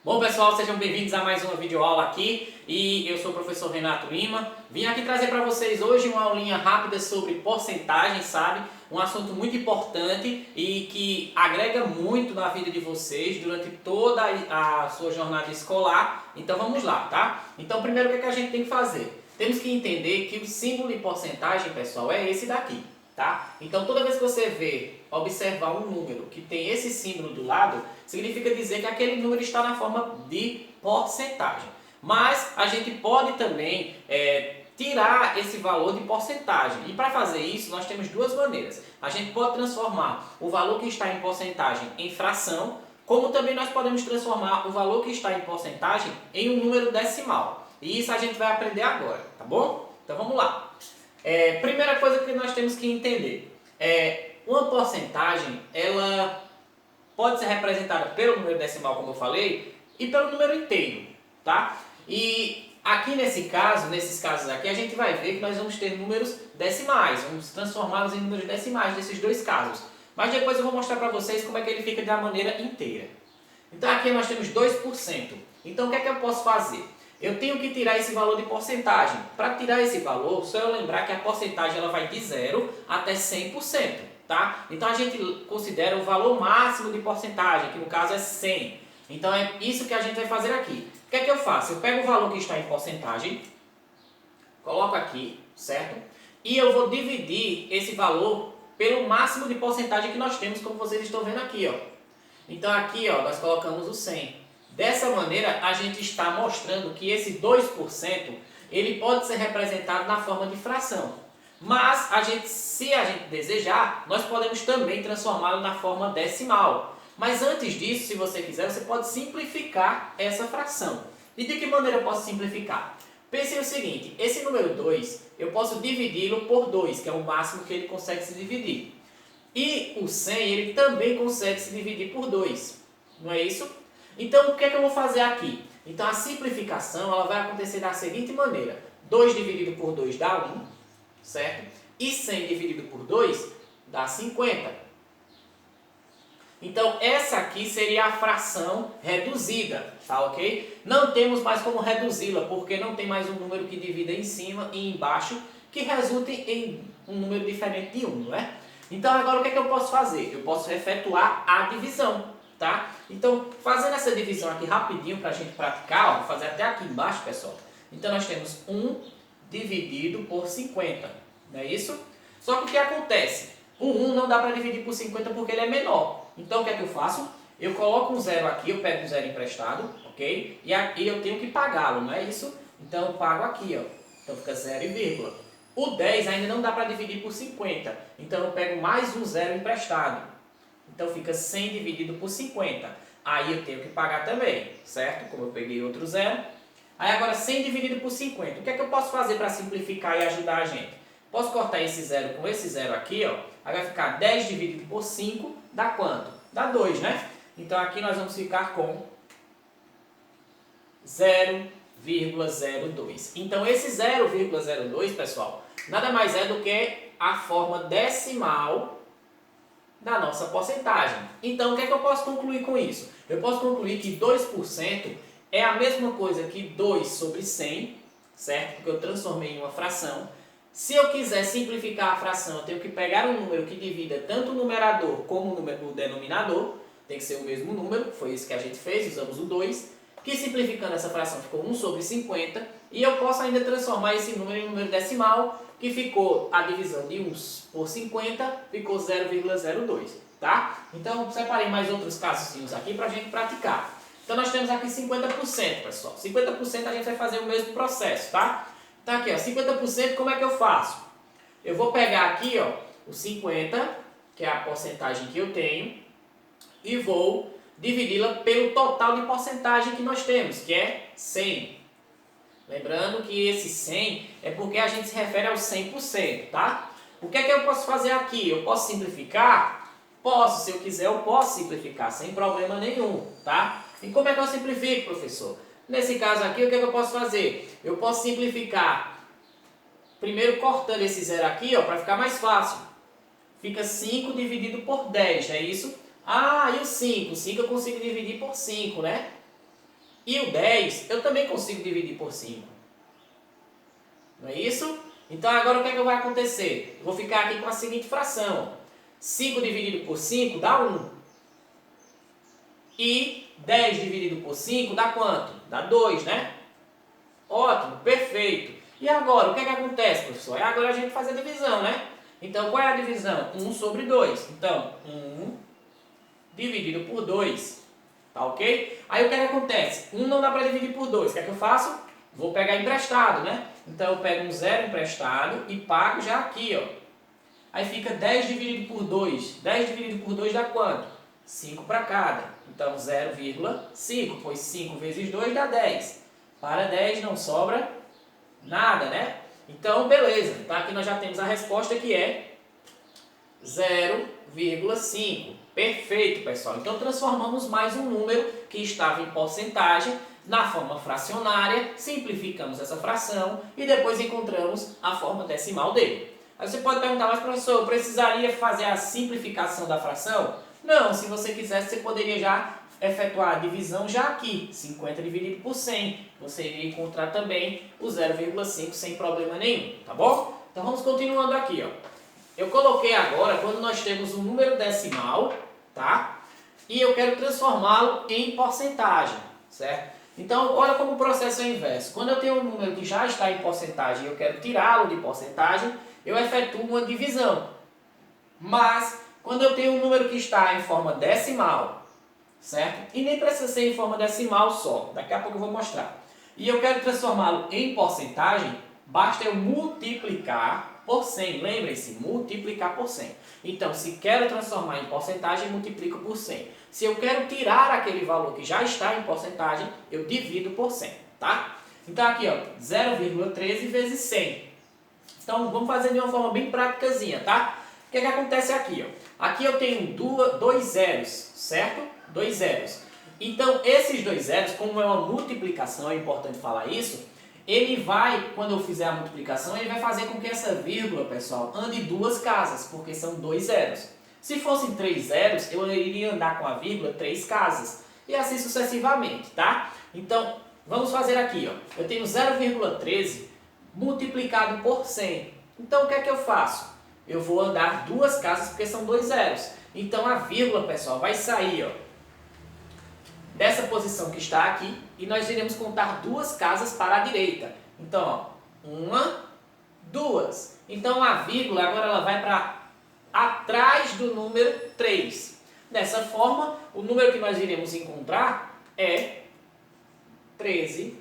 Bom pessoal, sejam bem-vindos a mais uma videoaula aqui e eu sou o professor Renato Lima. Vim aqui trazer para vocês hoje uma aulinha rápida sobre porcentagem, sabe? Um assunto muito importante e que agrega muito na vida de vocês durante toda a sua jornada escolar. Então vamos lá, tá? Então primeiro o que a gente tem que fazer? Temos que entender que o símbolo de porcentagem, pessoal, é esse daqui. Tá? Então toda vez que você observar um número que tem esse símbolo do lado, significa dizer que aquele número está na forma de porcentagem. Mas a gente pode também tirar esse valor de porcentagem. E para fazer isso nós temos duas maneiras. A gente pode transformar o valor que está em porcentagem em fração, como também nós podemos transformar o valor que está em porcentagem em um número decimal. E isso a gente vai aprender agora, tá bom? Então vamos lá. Primeira coisa que nós temos que entender uma porcentagem, ela pode ser representada pelo número decimal, como eu falei, e pelo número inteiro, tá? E aqui nesses casos aqui, a gente vai ver que nós vamos ter números decimais, vamos transformá-los em números decimais nesses dois casos. Mas depois eu vou mostrar para vocês como é que ele fica da maneira inteira. Então aqui nós temos 2%. Então o que é que eu posso fazer? Eu tenho que tirar esse valor de porcentagem. Para tirar esse valor, só eu lembrar que a porcentagem ela vai de 0 até 100%. Tá? Então a gente considera o valor máximo de porcentagem, que no caso é 100. Então é isso que a gente vai fazer aqui. O que é que eu faço? Eu pego o valor que está em porcentagem, coloco aqui, certo? E eu vou dividir esse valor pelo máximo de porcentagem que nós temos, como vocês estão vendo aqui, ó. Então aqui, ó, nós colocamos o 100. Dessa maneira, a gente está mostrando que esse 2% ele pode ser representado na forma de fração. Mas, se a gente desejar, nós podemos também transformá-lo na forma decimal. Mas antes disso, se você quiser, você pode simplificar essa fração. E de que maneira eu posso simplificar? Pense o seguinte, esse número 2, eu posso dividi-lo por 2, que é o máximo que ele consegue se dividir. E o 100, ele também consegue se dividir por 2, não é isso? Então, o que é que eu vou fazer aqui? Então, a simplificação ela vai acontecer da seguinte maneira. 2 dividido por 2 dá 1, certo? E 100 dividido por 2 dá 50. Então, essa aqui seria a fração reduzida, tá ok? Não temos mais como reduzi-la, porque não tem mais um número que divida em cima e embaixo, que resulte em um número diferente de 1, não é? Então, agora o que é que eu posso fazer? Eu posso efetuar a divisão. Tá? Então, fazendo essa divisão aqui rapidinho para a gente praticar, ó, vou fazer até aqui embaixo, pessoal. Então, nós temos 1 dividido por 50, não é isso? Só que o que acontece? O 1 não dá para dividir por 50 porque ele é menor. Então, o que é que eu faço? Eu coloco um zero aqui, eu pego um zero emprestado, ok? E aqui eu tenho que pagá-lo, não é isso? Então, eu pago aqui, ó. Então, fica 0 e vírgula. O 10 ainda não dá para dividir por 50, então eu pego mais um zero emprestado. Então fica 100 dividido por 50. Aí eu tenho que pagar também, certo? Como eu peguei outro zero. Aí agora 100 dividido por 50. O que é que eu posso fazer para simplificar e ajudar a gente? Posso cortar esse zero com esse zero aqui, ó. Aí vai ficar 10 dividido por 5, dá quanto? Dá 2, né? Então aqui nós vamos ficar com 0,02. Então esse 0,02, pessoal, nada mais é do que a forma decimal da nossa porcentagem. Então, o que é que eu posso concluir com isso? Eu posso concluir que 2% é a mesma coisa que 2 sobre 100, certo? Porque eu transformei em uma fração. Se eu quiser simplificar a fração, eu tenho que pegar um número que divida tanto o numerador como o denominador. Tem que ser o mesmo número, foi isso que a gente fez, usamos o 2. Que simplificando essa fração ficou 1 sobre 50. E eu posso ainda transformar esse número em número decimal, que ficou a divisão de 1 por 50, ficou 0,02, tá? Então, separei mais outros casos aqui para a gente praticar. Então, nós temos aqui 50%, pessoal. 50% a gente vai fazer o mesmo processo, tá? Então, aqui, ó, 50%, como é que eu faço? Eu vou pegar aqui, ó, o 50, que é a porcentagem que eu tenho, e vou dividi-la pelo total de porcentagem que nós temos, que é 100. Lembrando que esse 100 é porque a gente se refere ao 100%, tá? O que é que eu posso fazer aqui? Eu posso simplificar? Posso, se eu quiser eu posso simplificar, sem problema nenhum, tá? E como é que eu simplifico, professor? Nesse caso aqui, o que é que eu posso fazer? Eu posso simplificar, primeiro cortando esse zero aqui, ó, para ficar mais fácil. Fica 5 dividido por 10, não é isso? Ah, e o 5? O 5 eu consigo dividir por 5, né? E o 10 eu também consigo dividir por 5. Não é isso? Então agora o que é que vai acontecer? Eu vou ficar aqui com a seguinte fração. 5 dividido por 5 dá 1. E 10 dividido por 5 dá quanto? Dá 2, né? Ótimo, perfeito. E agora, o que é que acontece, professor? Agora a gente faz a divisão, né? Então, qual é a divisão? 1 sobre 2. Então, 1 dividido por 2. Tá ok? Aí o que é que acontece? 1 não dá para dividir por 2. O que é que eu faço? Vou pegar emprestado, né? Então, eu pego um 0 emprestado e pago já aqui, ó. Aí fica 10 dividido por 2. 10 dividido por 2 dá quanto? 5 para cada. Então, 0,5, pois 5 vezes 2 dá 10. Para 10 não sobra nada, né? Então, beleza. Então, aqui nós já temos a resposta que é 0,5. Perfeito, pessoal. Então, transformamos mais um número que estava em porcentagem na forma fracionária, simplificamos essa fração e depois encontramos a forma decimal dele. Aí você pode perguntar, mas professor, eu precisaria fazer a simplificação da fração? Não, se você quisesse, você poderia já efetuar a divisão já aqui, 50 dividido por 100. Você iria encontrar também o 0,5 sem problema nenhum, tá bom? Então vamos continuando aqui, ó. Eu coloquei agora quando nós temos um número decimal, tá? E eu quero transformá-lo em porcentagem, certo? Então, olha como o processo é inverso. Quando eu tenho um número que já está em porcentagem e eu quero tirá-lo de porcentagem, eu efetuo uma divisão. Mas, quando eu tenho um número que está em forma decimal, certo? E nem precisa ser em forma decimal só, daqui a pouco eu vou mostrar. E eu quero transformá-lo em porcentagem, basta eu multiplicar por 100. Lembrem-se, multiplicar por 100. Então, se quero transformar em porcentagem, multiplico por 100. Se eu quero tirar aquele valor que já está em porcentagem, eu divido por 100, tá? Então, aqui, ó, 0,13 vezes 100. Então, vamos fazer de uma forma bem práticazinha, tá? O que é que acontece aqui, ó? Aqui eu tenho dois zeros, certo? 2 zeros. Então, esses 2 zeros, como é uma multiplicação, é importante falar isso, ele vai, quando eu fizer a multiplicação, ele vai fazer com que essa vírgula, pessoal, ande 2 casas, porque são 2 zeros. Se fossem 3 zeros, eu iria andar com a vírgula 3 casas. E assim sucessivamente, tá? Então, vamos fazer aqui, ó. Eu tenho 0,13 multiplicado por 100. Então, o que é que eu faço? Eu vou andar 2 casas, porque são 2 zeros. Então, a vírgula, pessoal, vai sair, ó, dessa posição que está aqui, e nós iremos contar 2 casas para a direita. Então, ó, 1, 2. Então, a vírgula agora ela vai para atrás do número 3. Dessa forma, o número que nós iremos encontrar é 13%.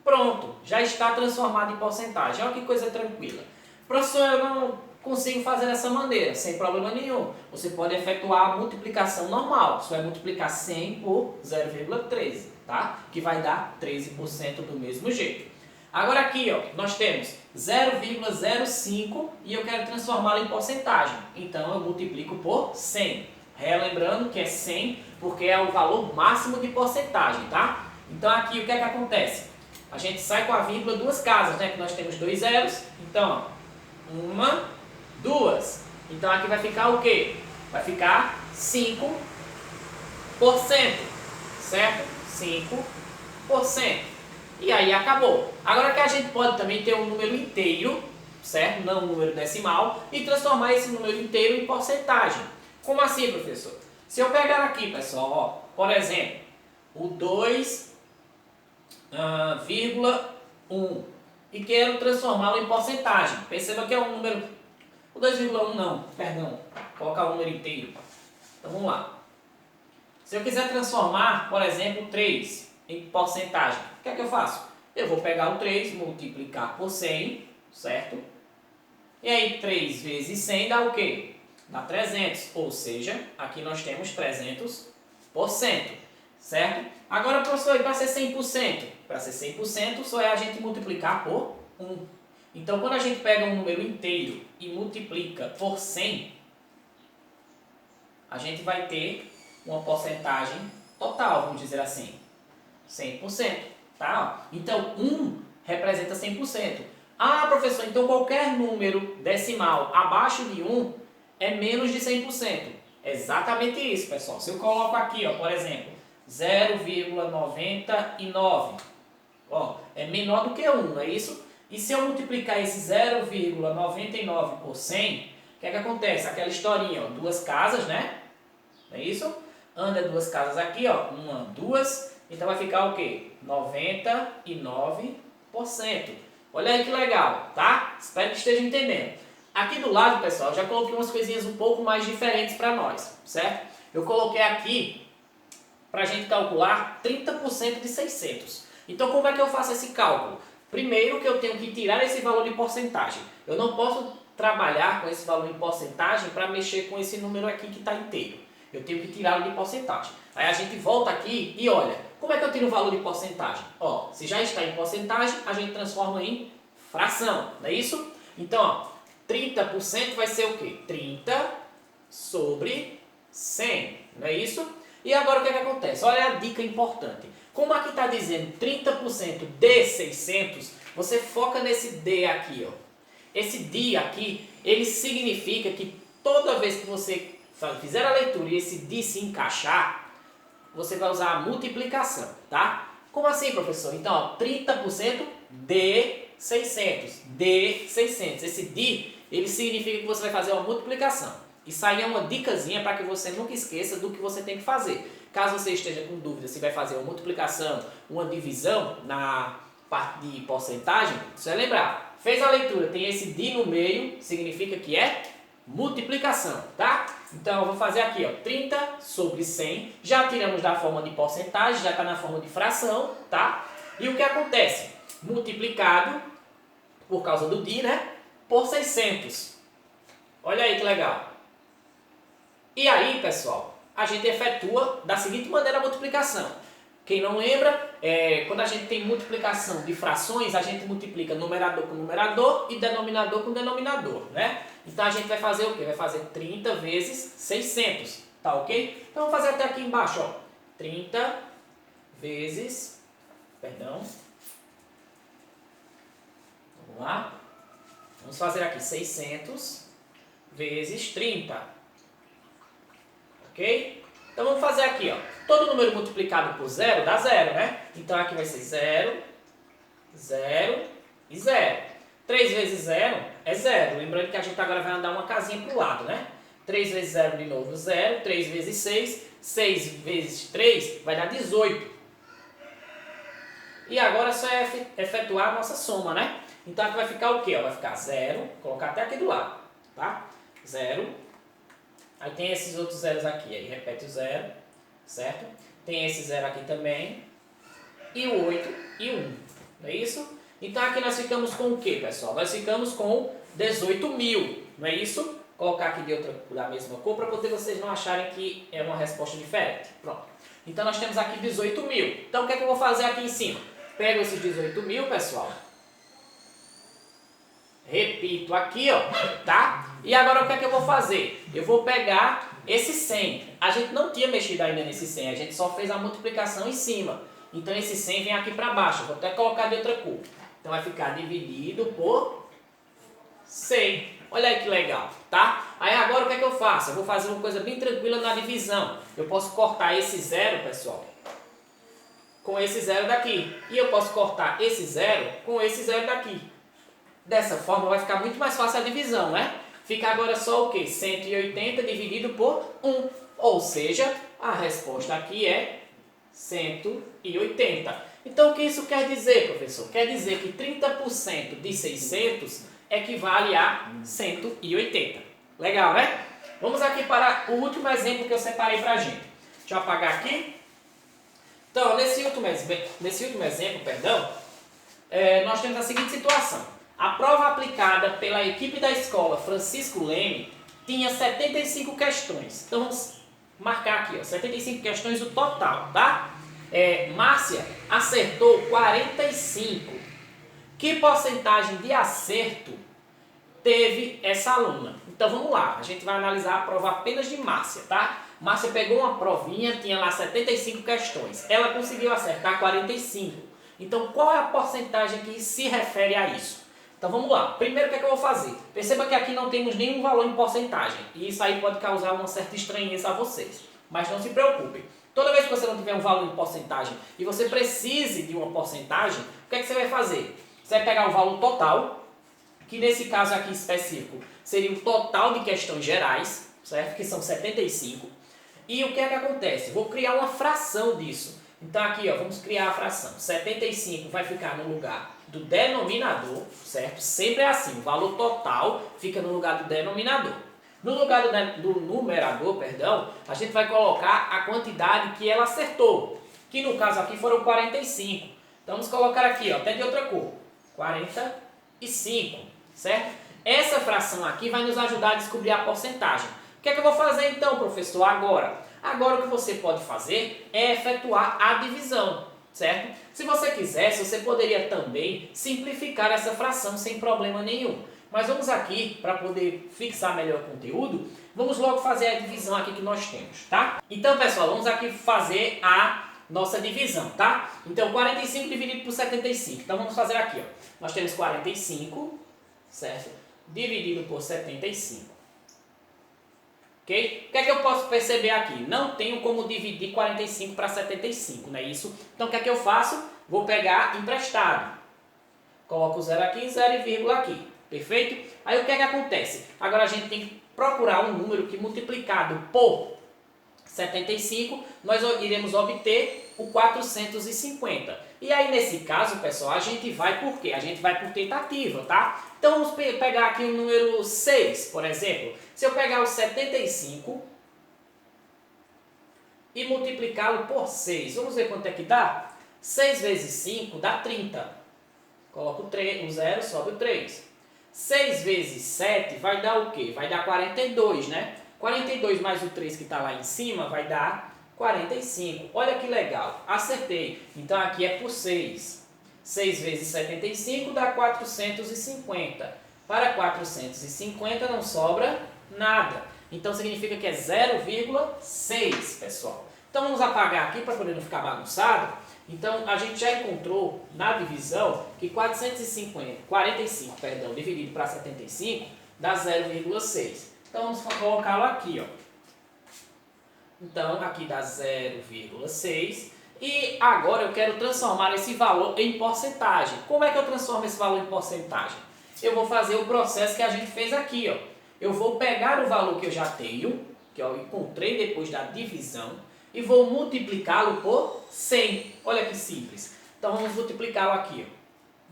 Pronto, já está transformado em porcentagem. Olha que coisa tranquila. Professor, eu não consigo fazer dessa maneira, sem problema nenhum. Você pode efetuar a multiplicação normal. Você vai multiplicar 100 por 0,13, tá? Que vai dar 13% do mesmo jeito. Agora aqui, ó, nós temos 0,05 e eu quero transformá-lo em porcentagem. Então eu multiplico por 100. Relembrando que é 100 porque é o valor máximo de porcentagem, tá? Então aqui o que é que acontece? A gente sai com a vírgula 2 casas, né? Que nós temos 2 zeros. Então, ó, 1, 2. Então aqui vai ficar o quê? Vai ficar 5%, certo? 5%. E aí acabou. Agora que a gente pode também ter um número inteiro, certo? Não um número decimal, e transformar esse número inteiro em porcentagem. Como assim, professor? Se eu pegar aqui, pessoal, ó, por exemplo, o 2,1 e quero transformá-lo em porcentagem. Perceba que é um número... O 2,1 não, perdão, colocar o número inteiro. Então vamos lá. Se eu quiser transformar, por exemplo, 3 em porcentagem, o que é que eu faço? Eu vou pegar o 3, multiplicar por 100, certo? E aí 3 vezes 100 dá o quê? Dá 300, ou seja, aqui nós temos 300%, certo? Agora, professor, e para ser 100%? Para ser 100% só é a gente multiplicar por 1. Então, quando a gente pega um número inteiro e multiplica por 100, a gente vai ter uma porcentagem total, vamos dizer assim, 100%, tá? Então, 1 representa 100%. Ah, professor, então qualquer número decimal abaixo de 1 é menos de 100%. Exatamente isso, pessoal. Se eu coloco aqui, ó, por exemplo, 0,99. Ó, é menor do que 1, não é isso? E se eu multiplicar esse 0,99 por 100, o que é que acontece? Aquela historinha, ó, duas casas, né? Não é isso? Anda duas casas aqui, ó, uma, duas, então vai ficar o quê? 99%. Olha aí que legal, tá? Espero que esteja entendendo. Aqui do lado, pessoal, eu já coloquei umas coisinhas um pouco mais diferentes para nós, certo? Eu coloquei aqui para a gente calcular 30% de 600. Então, como é que eu faço esse cálculo? Primeiro que eu tenho que tirar esse valor de porcentagem. Eu não posso trabalhar com esse valor em porcentagem para mexer com esse número aqui que está inteiro. Eu tenho que tirá-lo de porcentagem. Aí a gente volta aqui e olha, como é que eu tiro o valor de porcentagem? Ó, se já está em porcentagem, a gente transforma em fração, não é isso? Então, ó, 30% vai ser o quê? 30 sobre 100, não é isso? E agora o que é que acontece? Olha a dica importante. Como aqui está dizendo 30% de 600, você foca nesse D aqui, ó. Esse D aqui, ele significa que toda vez que você fizer a leitura e esse D se encaixar, você vai usar a multiplicação, tá? Como assim, professor? Então, ó, 30% de 600. De 600. Esse D, ele significa que você vai fazer uma multiplicação. Isso aí é uma dicasinha para que você nunca esqueça do que você tem que fazer. Caso você esteja com dúvida se vai fazer uma multiplicação, uma divisão na parte de porcentagem, você vai lembrar. Fez a leitura, tem esse D no meio, significa que é multiplicação, tá? Então eu vou fazer aqui, ó, 30 sobre 100. Já tiramos da forma de porcentagem, já está na forma de fração, tá? E o que acontece? Multiplicado, por causa do D, né? Por 600. Olha aí que legal. E aí, pessoal, a gente efetua da seguinte maneira a multiplicação. Quem não lembra, quando a gente tem multiplicação de frações, a gente multiplica numerador com numerador e denominador com denominador, né? Então a gente vai fazer o quê? Vai fazer 30 vezes 600, tá ok? Então vamos fazer até aqui embaixo, ó. 30 vezes, perdão. Vamos lá. Vamos fazer aqui 600 vezes 30. Ok? Então vamos fazer aqui, ó. Todo número multiplicado por zero dá zero, né? Então aqui vai ser 0, 0 e 0. 3 vezes 0 é 0. Lembrando que a gente agora vai andar uma casinha para o lado, né? 3 vezes 0 de novo, 0. 3 vezes 6, 6 vezes 3 vai dar 18. E agora é só efetuar a nossa soma, né? Então aqui vai ficar o quê? Vai ficar 0, vou colocar até aqui do lado, tá? 0. Aí tem esses outros zeros aqui, aí repete o 0, certo? Tem esse 0 aqui também, e o 8 e 1, não é isso? Então aqui nós ficamos com o que, pessoal? Nós ficamos com 18.000, não é isso? Vou colocar aqui da mesma cor para poder vocês não acharem que é uma resposta diferente. Pronto. Então nós temos aqui 18.000. Então o que é que eu vou fazer aqui em cima? Pego esses 18.000, pessoal. Repito aqui, ó, tá? E agora o que é que eu vou fazer? Eu vou pegar esse 100. A gente não tinha mexido ainda nesse 100, a gente só fez a multiplicação em cima. Então esse 100 vem aqui para baixo, vou até colocar de outra cor. Então vai ficar dividido por 100. Olha aí que legal, tá? Aí agora o que é que eu faço? Eu vou fazer uma coisa bem tranquila na divisão. Eu posso cortar esse 0, pessoal, com esse 0 daqui. E eu posso cortar esse 0 com esse 0 daqui. Dessa forma vai ficar muito mais fácil a divisão, né? Fica agora só o quê? 180 dividido por 1. Ou seja, a resposta aqui é 180. Então o que isso quer dizer, professor? Quer dizer que 30% de 600 equivale a 180. Legal, né? Vamos aqui para o último exemplo que eu separei para a gente. Deixa eu apagar aqui. Então, nesse último exemplo, nós temos a seguinte situação. A prova aplicada pela equipe da escola Francisco Leme tinha 75 questões. Então vamos marcar aqui, ó, 75 questões o total, tá? Márcia acertou 45. Que porcentagem de acerto teve essa aluna? Então vamos lá, a gente vai analisar a prova apenas de Márcia, tá? Márcia pegou uma provinha, tinha lá 75 questões. Ela conseguiu acertar 45. Então qual é a porcentagem que se refere a isso? Então vamos lá. Primeiro o que é que eu vou fazer? Perceba que aqui não temos nenhum valor em porcentagem. E isso aí pode causar uma certa estranheza a vocês. Mas não se preocupem. Toda vez que você não tiver um valor em porcentagem e você precise de uma porcentagem, o que é que você vai fazer? Você vai pegar o valor total, que nesse caso aqui específico seria o total de questões gerais, certo? Que são 75. E o que é que acontece? Vou criar uma fração disso. Então aqui, ó, vamos criar a fração. 75 vai ficar no lugar do denominador, certo? Sempre é assim, o valor total fica no lugar do denominador. No lugar do numerador, perdão, a gente vai colocar a quantidade que ela acertou, que no caso aqui foram 45. Então vamos colocar aqui, ó, até de outra cor, 45, certo? Essa fração aqui vai nos ajudar a descobrir a porcentagem. O que é que eu vou fazer então, professor, agora? Agora o que você pode fazer é efetuar a divisão, certo? Se você quisesse, você poderia também simplificar essa fração sem problema nenhum. Mas vamos aqui, para poder fixar melhor o conteúdo, vamos logo fazer a divisão aqui que nós temos, tá? Então, pessoal, vamos aqui fazer a nossa divisão, tá? Então, 45 dividido por 75. Então, vamos fazer aqui, ó. Nós temos 45, certo? Dividido por 75. Ok? O que é que eu posso perceber aqui? Não tenho como dividir 45 para 75, não é isso? Então, o que é que eu faço? Vou pegar emprestado. Coloco o zero aqui e 0,1 aqui. Perfeito? Aí o que é que acontece? Agora a gente tem que procurar um número que multiplicado por 75, nós iremos obter o 450. E aí nesse caso, pessoal, a gente vai por quê? A gente vai por tentativa, tá? Então vamos pegar aqui o número 6, por exemplo. Se eu pegar o 75 e multiplicá-lo por 6, vamos ver quanto é que dá? 6 vezes 5 dá 30. Coloco o 0, sobe o 3. 6 vezes 7 vai dar o quê? Vai dar 42, né? 42 mais o 3 que está lá em cima vai dar 45. Olha que legal, acertei. Então aqui é por 6. 6 vezes 75 dá 450. Para 450 não sobra nada. Então significa que é 0,6, pessoal. Então vamos apagar aqui para poder não ficar bagunçado. Então, a gente já encontrou na divisão que 45, dividido para 75 dá 0,6. Então, vamos colocá-lo aqui, ó. Então, aqui dá 0,6. E agora eu quero transformar esse valor em porcentagem. Como é que eu transformo esse valor em porcentagem? Eu vou fazer o processo que a gente fez aqui, ó. Eu vou pegar o valor que eu já tenho, que eu encontrei depois da divisão, e vou multiplicá-lo por 100. Olha que simples. Então vamos multiplicá-lo aqui, ó.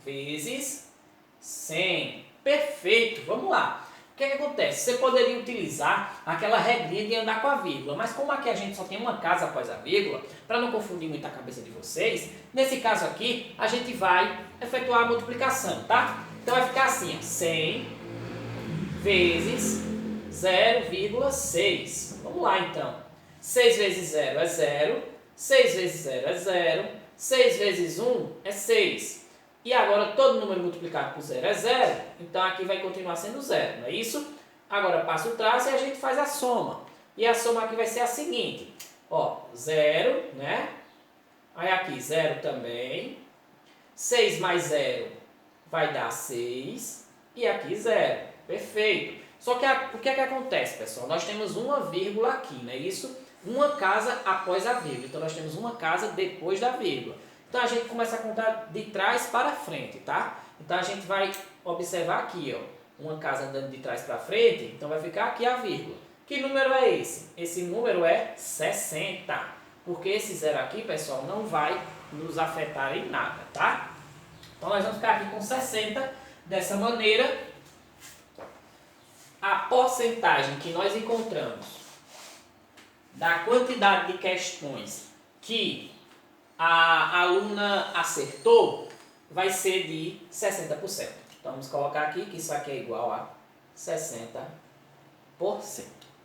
Vezes 100. Perfeito. Vamos lá. O que é que acontece? Você poderia utilizar aquela regrinha de andar com a vírgula, mas como aqui a gente só tem uma casa após a vírgula, para não confundir muito a cabeça de vocês, nesse caso aqui a gente vai efetuar a multiplicação, tá? Então vai ficar assim, ó, 100 vezes 0,6. Vamos lá então. 6 vezes 0 é 0, 6 vezes 0 é 0, 6 vezes 1 é 6. E agora todo número multiplicado por 0 é 0, então aqui vai continuar sendo 0, não é isso? Agora passa o traço e a gente faz a soma. E a soma aqui vai ser a seguinte, ó, 0, né? Aí aqui 0 também, 6 mais 0 vai dar 6, e aqui 0, perfeito. Só que o que é que acontece, pessoal? Nós temos uma vírgula aqui, não é isso? Uma casa após a vírgula. Então, nós temos uma casa depois da vírgula. Então, a gente começa a contar de trás para frente, tá? Então, a gente vai observar aqui, ó. Uma casa andando de trás para frente. Então, vai ficar aqui a vírgula. Que número é esse? Esse número é 60. Porque esse zero aqui, pessoal, não vai nos afetar em nada, tá? Então, nós vamos ficar aqui com 60. Dessa maneira, a porcentagem que nós encontramos da quantidade de questões que a aluna acertou vai ser de 60%. Então vamos colocar aqui que isso aqui é igual a 60%.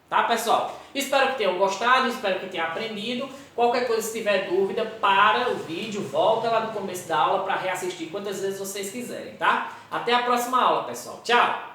Tá, pessoal? Espero que tenham gostado, espero que tenham aprendido. Qualquer coisa, se tiver dúvida, para o vídeo, volta lá no começo da aula para reassistir quantas vezes vocês quiserem, tá? Até a próxima aula, pessoal. Tchau!